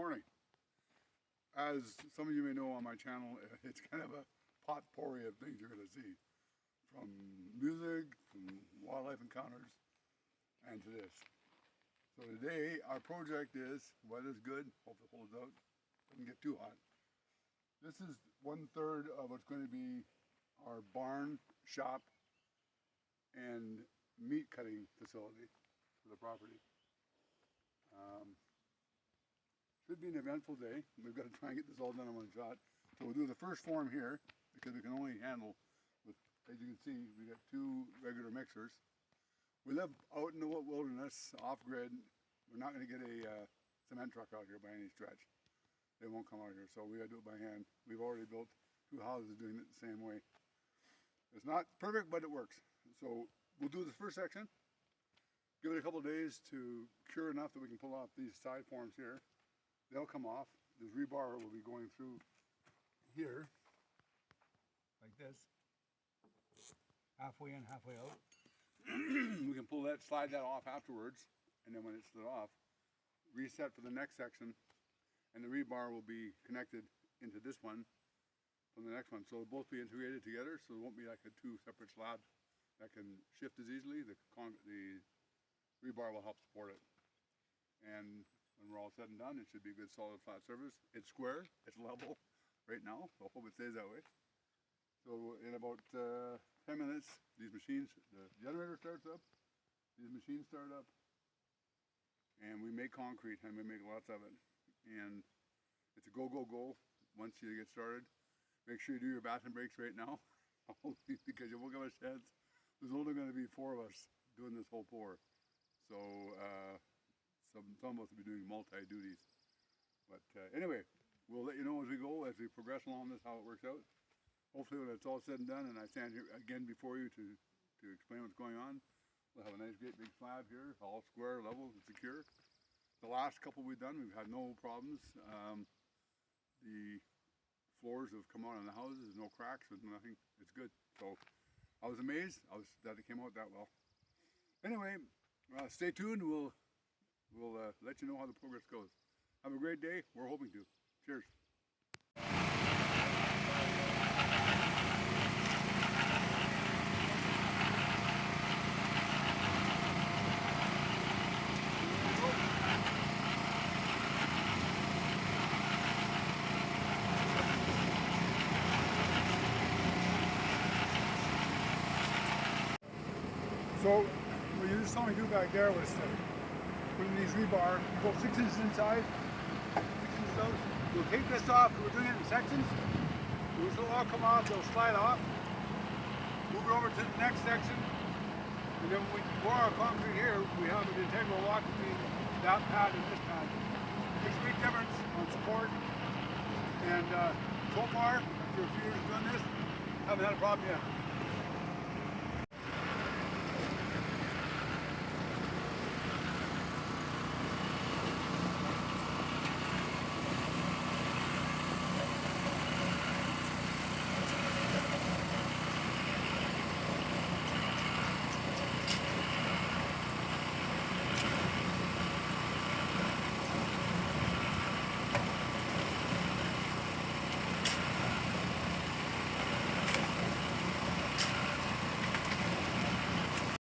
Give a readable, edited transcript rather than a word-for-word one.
morning. As some of you may know on my channel, it's kind of a potpourri of things you're going to see. From music, from wildlife encounters, and to this. So today, our project is, weather's good, hope it holds out, doesn't get too hot. This is 1/3 of what's going to be our barn, shop, and meat cutting facility for the property. Should be an eventful day. We've got to try and get this all done in one shot. So we'll do the first form here because we can only handle, with, as you can see, we got 2 regular mixers. We live out in the wilderness, off-grid. We're not going to get a cement truck out here by any stretch. They won't come out here, so we got to do it by hand. We've already built 2 houses doing it the same way. It's not perfect, but it works. So we'll do the first section. Give it a couple of days to cure enough that we can pull off these side forms here. They'll come off. This rebar will be going through here, like this, halfway in, halfway out. We can pull that, slide that off afterwards, and then when it's slid off, reset for the next section, and the rebar will be connected into this one from the next one. So they'll both be integrated together, so it won't be like a 2 separate slabs that can shift as easily. The rebar will help support it. And when we're all said and done, it should be a good solid flat surface. It's square, it's level right now, so I hope it stays that way. So in about 10 minutes, these machines, the generator starts up, these machines start up, and we make concrete, and we make lots of it. And it's a go, go, go once you get started. Make sure you do your bathroom breaks right now, because you won't give a chance. There's only going to be 4 of us doing this whole pour. So some of us will be doing multi-duties. But anyway, we'll let you know as we go, as we progress along this, how it works out. Hopefully when it's all said and done, and I stand here again before you to explain what's going on, we'll have a nice great big slab here, all square, level, and secure. The last couple we've done, we've had no problems. The floors have come out on the houses, there's no cracks, there's nothing, it's good. So I was amazed that it came out that well. Anyway, stay tuned, we'll let you know how the progress goes. Have a great day, we're hoping to. Cheers. So what you just saw me do back there was to put in these rebar, you go 6 inches inside, 6 inches out. We'll take this off, we're doing it in sections. These will all come off, they'll slide off. Move it over to the next section. And then when we pour our concrete here, we have an integral lock between that pad and this pad. Makes a big difference on support. And so far, after a few years doing this, haven't had a problem yet.